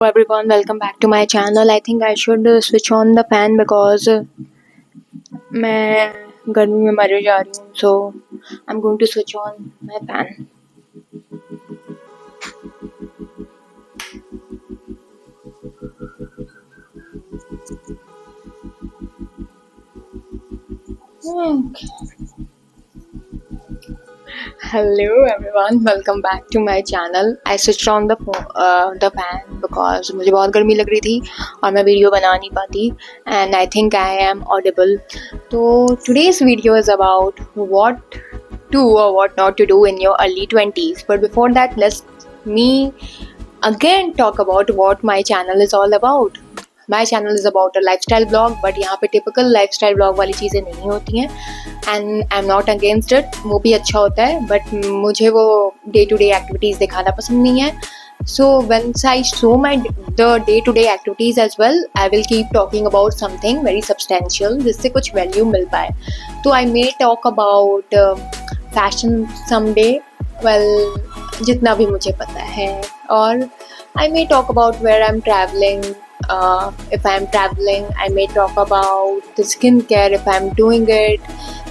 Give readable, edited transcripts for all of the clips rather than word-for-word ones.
Hello everyone, welcome back to my channel. I think I should switch on the fan because मैं गर्मी में मर जा रही हूँ. So I'm going to switch on my fan. Okay. Hello everyone, welcome back to my channel. I switched on the fan because मुझे बहुत गर्मी लग रही थी और मैं वीडियो बना नहीं पाती. And I think I am audible. So today's video is about what to or what not to do in your early 20s. But before that, let me again talk about what my channel is all about. My channel is about a lifestyle blog, but यहाँ पे typical lifestyle blog वाली चीज़ें नहीं होती हैं. And I'm not against it. वो भी अच्छा होता है, but मुझे वो day to day activities दिखाना पसंद नहीं है. So once I show the day-to-day activities as well, I will keep talking about something very substantial जिससे कुछ value मिल पाए. तो I may talk about fashion someday. Well, जितना भी मुझे पता है. और I may talk about where I'm traveling. If I'm traveling, I may talk about the skincare if I'm doing it.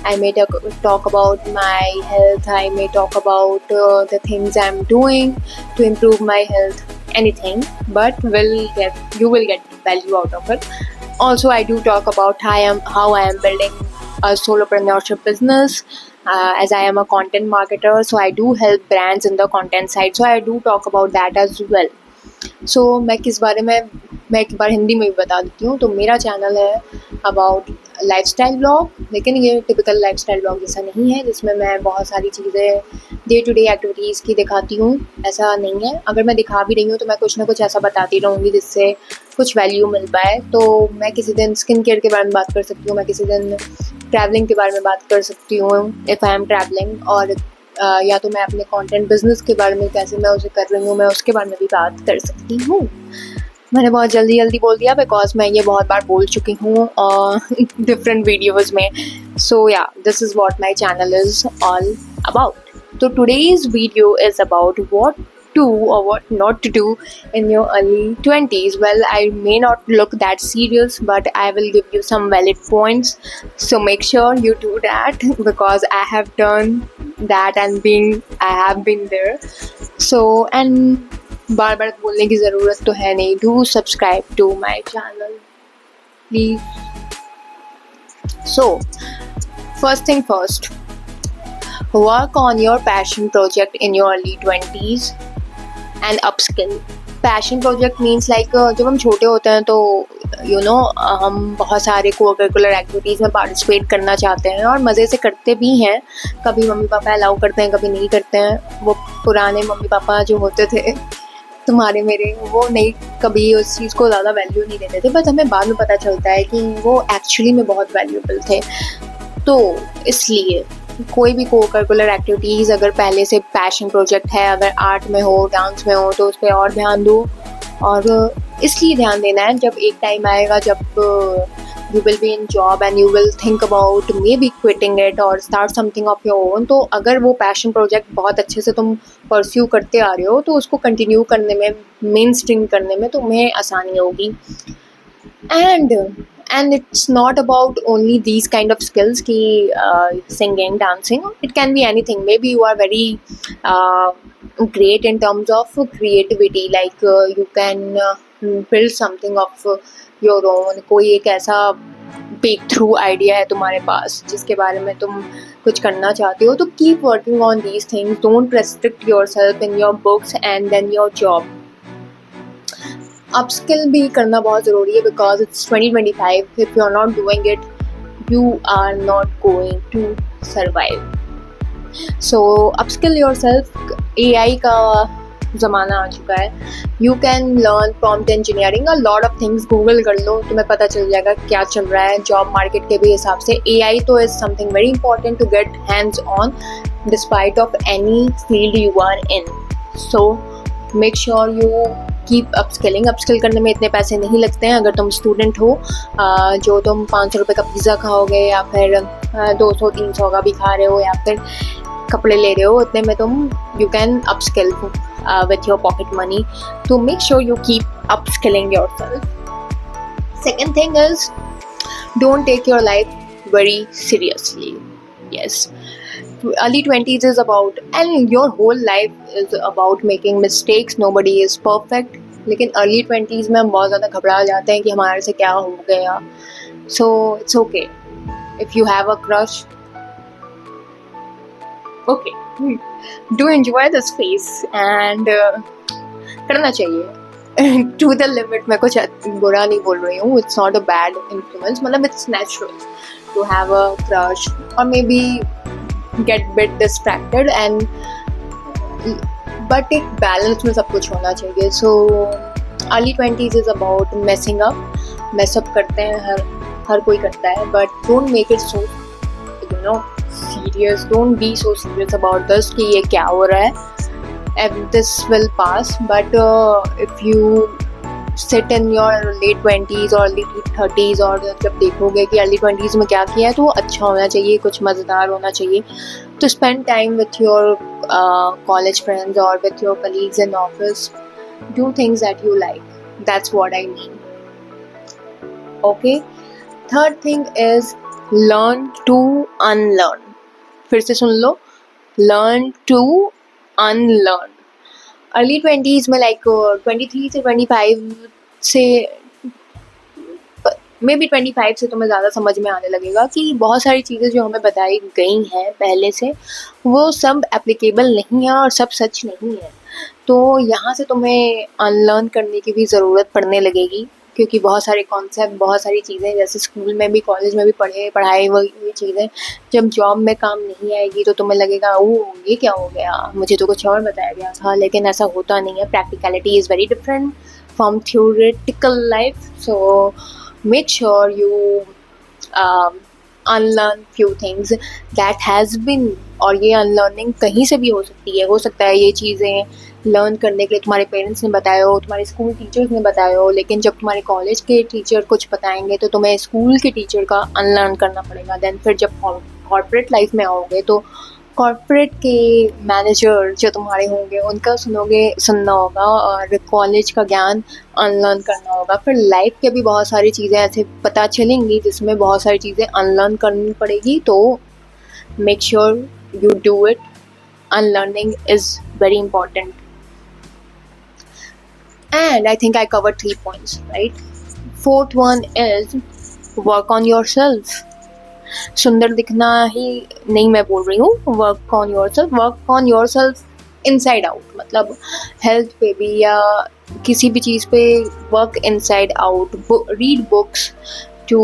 I may talk about my health. I may talk about the things I'm doing to improve my health. Anything, but you will get value out of it. Also, I do talk about how I am building a solopreneurship business. As I am a content marketer, so I do help brands in the content side. So I do talk about that as well. So मैं एक बार हिंदी में भी बता देती हूँ. तो मेरा channel है अबाउट लाइफस्टाइल ब्लॉग, लेकिन ये टिपिकल लाइफस्टाइल ब्लॉग जैसा नहीं है जिसमें मैं बहुत सारी चीज़ें डे टू डे एक्टिविटीज़ की दिखाती हूँ. ऐसा नहीं है. अगर मैं दिखा भी रही हूँ तो मैं कुछ ना कुछ ऐसा बताती रहूँगी जिससे कुछ वैल्यू मिल पाए. तो मैं किसी दिन स्किन केयर के बारे में बात कर सकती हूँ, मैं किसी दिन ट्रैवलिंग के बारे में बात कर सकती हूँ इफ़ आई एम ट्रैवलिंग, और या तो मैं अपने कंटेंट बिजनेस के बारे में कैसे मैं उसे कर रही हूँ मैं उसके बारे में भी बात कर सकती हूँ. मैंने बहुत जल्दी बोल दिया बिकॉज मैं ये बहुत बार बोल चुकी हूँ डिफरेंट वीडियोज़ में. So ya this is what my channel is all about. तो today's video is about what to or what not to do in your early 20s. Well, I may not look that serious, but I will give you some valid points. So make sure you do that because I have done that and I have been there. So and बार बार बोलने की ज़रूरत तो है नहीं. Do subscribe to my channel, please. So first thing first, work on your passion project in your early 20s. And upskill. Passion project means like जब हम छोटे होते हैं तो हम बहुत सारे को करिकुलर एक्टिविटीज़ में पार्टिसिपेट करना चाहते हैं और मज़े से करते भी हैं. कभी मम्मी पापा अलाउ करते हैं, कभी नहीं करते हैं. वो पुराने मम्मी पापा जो होते थे तुम्हारे मेरे, वो नहीं कभी उस चीज़ को ज़्यादा वैल्यू नहीं देते थे, बट हमें बाद में पता चलता है कि वो एक्चुअली में बहुत वैल्यूबल थे. तो इसलिए कोई भी को करिकुलर एक्टिविटीज़ अगर पहले से पैशन प्रोजेक्ट है, अगर आर्ट में हो, डांस में हो, तो उस पर और ध्यान दो. और इसलिए ध्यान देना है जब एक टाइम आएगा जब you will be in job and you will think about maybe quitting it और start something of your own. तो अगर वो पैशन प्रोजेक्ट बहुत अच्छे से तुम परस्यू करते आ रहे हो तो उसको कंटिन्यू करने में, मेन स्ट्रीम करने में तुम्हें आसानी होगी. And it's not about only these kind of skills ki singing, dancing. It can be anything. Maybe you are very great in terms of creativity, like you can build something of your own. कोई एक ऐसा break through idea है तुम्हारे पास जिसके बारे में तुम कुछ करना चाहते हो, तो keep working on these things. Don't restrict yourself in your books and then your job. Upskill भी करना बहुत ज़रूरी है because it's 2025. If you are not doing it you are not going to survive. So upskill yourself. AI का ज़माना आ चुका है. You can learn prompt engineering, a lot of things. Google कर लो, तुम्हें पता चल जाएगा क्या चल रहा है जॉब मार्केट के भी हिसाब से. AI तो is something very important to get hands on despite of any field you are in. So make sure you keep upskilling. Upskill करने में इतने पैसे नहीं लगते हैं. अगर तुम स्टूडेंट हो जो तुम 500 रुपये का पिज़्ज़ा खाओगे या फिर 200-300 का भी खा रहे हो या फिर कपड़े ले रहे हो, उतने में तुम you can upskill with your pocket money. So make sure you keep upskilling yourself. Second thing is, don't take your life very seriously. Yes, early 20s is about, and your whole life is about making mistakes. Nobody is perfect. लेकिन early 20s में हम बहुत ज़्यादा घबरा जाते हैं कि हमारे से क्या हो गया. So it's okay if you have a crush. Okay, do enjoy this phase and करना चाहिए to the limit. मैं कुछ बुरा नहीं बोल रही हूँ. It's not a bad influence. मतलब it's natural to have a crush or maybe get bit distracted and but एक balance में सब कुछ होना चाहिए. So early 20s is about messing up. mess up करते हैं, हर कोई करता है, but don't make it so serious. Don't be so serious about this कि ये क्या हो रहा है. And this will pass. But if you sit in your late 20s or late 30s और जब देखोगे कि early 20s में क्या किया है, तो अच्छा होना चाहिए, कुछ मज़ेदार होना चाहिए. To spend time with your college friends or with your colleagues in office. Do things that you like. That's what I mean. Okay. Third thing is learn to unlearn. फिर से सुन लो. Learn to unlearn. Early 20s में like 23 से 25 से may be 25 से तुम्हें ज़्यादा समझ में आने लगेगा कि बहुत सारी चीज़ें जो हमें बताई गई हैं पहले से, वो सब एप्लीकेबल नहीं है और सब सच नहीं है. तो यहाँ से तुम्हें अनलर्न करने की भी ज़रूरत पड़ने लगेगी, क्योंकि बहुत सारे कॉन्सेप्ट, बहुत सारी चीज़ें जैसे स्कूल में भी, कॉलेज में भी पढ़ाई वही चीज़ें जब जॉब में काम नहीं आएगी तो तुम्हें लगेगा ओह ये क्या हो गया, मुझे तो कुछ और बताया गया था. लेकिन ऐसा होता नहीं है. Practicality is very different from theoretical life. So make sure you unlearn few things that has been. और ये अनलर्निंग कहीं से भी हो सकती है. हो सकता है ये चीज़ें लर्न करने के लिए तुम्हारे पेरेंट्स ने बताया हो, तुम्हारे स्कूल टीचर्स ने बताया हो, लेकिन जब तुम्हारे कॉलेज के टीचर कुछ बताएंगे तो तुम्हें स्कूल के टीचर का अनलर्न करना पड़ेगा. देन फिर जब कॉर्पोरेट लाइफ में आओगे तो कॉर्पोरेट के मैनेजर जो तुम्हारे होंगे उनका सुनना होगा और कॉलेज का ज्ञान अनलर्न करना होगा. फिर लाइफ के भी बहुत सारी चीज़ें ऐसे पता चलेंगी जिसमें बहुत सारी चीज़ें अनलर्न करनी पड़ेगी. तो make sure you do it. Unlearning is very important. And I think I covered 3 points, right? Fourth one is work on yourself. सुंदर दिखना ही नहीं मैं बोल रही हूँ. Work on yourself. Work on yourself inside out. मतलब हेल्थ पे भी या किसी भी चीज़ पे work inside out. Read books to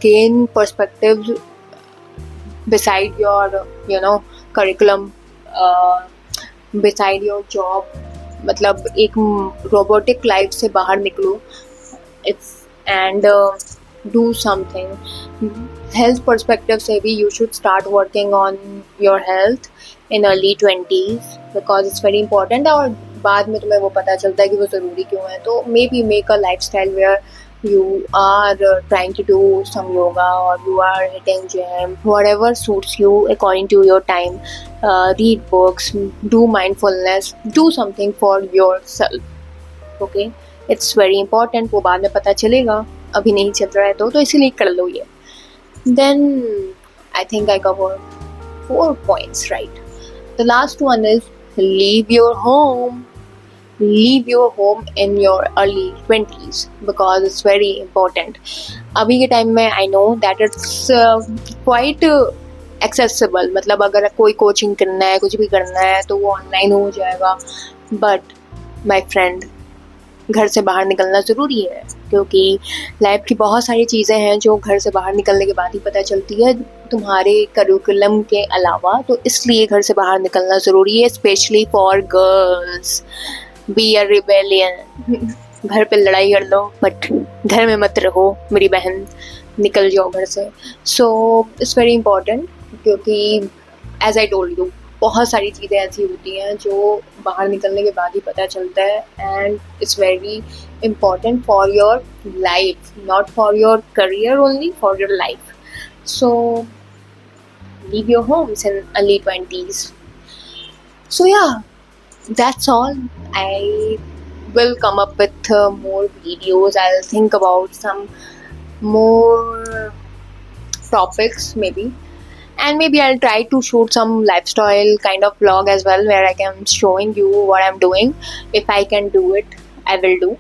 gain perspective beside your curriculum, beside your job. मतलब एक रोबोटिक लाइफ से बाहर निकलो and do something. Health perspective से भी you should start working on your health in early 20s because it's very important. और बाद में तुम्हें वो पता चलता है कि वो ज़रूरी क्यों है. तो maybe make a lifestyle where you are trying to do some yoga or you are hitting gym, whatever suits you according to your time. Read books, do mindfulness, do something for yourself. Okay, it's very important. वो बाद में पता चलेगा, अभी नहीं चल रहा है तो इसीलिए कर लो ये. Then I think I covered 4 points, right? The last one is leave your home. Leave your home in your early 20s because it's very important. अभी के टाइम में I know that it's quite accessible. मतलब अगर कोई coaching करना है, कुछ भी करना है तो वो ऑनलाइन हो जाएगा. बट माई फ्रेंड, घर से बाहर निकलना ज़रूरी है, क्योंकि लाइफ की बहुत सारी चीज़ें हैं जो घर से बाहर निकलने के बाद ही पता चलती है तुम्हारे करिकुलम के अलावा. तो इसलिए घर से बाहर निकलना ज़रूरी है, specially for girls. Be a rebellion. घर पे लड़ाई कर लो बट घर में मत रहो मेरी बहन, निकल जाओ घर से. सो इट्स वेरी इंपॉर्टेंट, क्योंकि एज आई टोल्ड यू बहुत सारी चीज़ें ऐसी होती हैं जो बाहर निकलने के बाद ही पता चलता है. And it's very important for your life, not for your career only, for your life. So leave your homes in early 20s. So yeah, that's all. I will come up with more videos. I'll think about some more topics maybe, and maybe I'll try to shoot some lifestyle kind of vlog as well, where I can showing you what I'm doing. If I can do it, I will do.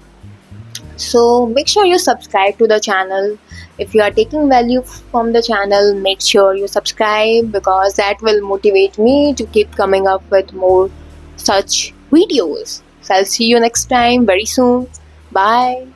So make sure you subscribe to the channel. If you are taking value from the channel, make sure you subscribe, because that will motivate me to keep coming up with more such videos. So I'll see you next time very soon. Bye.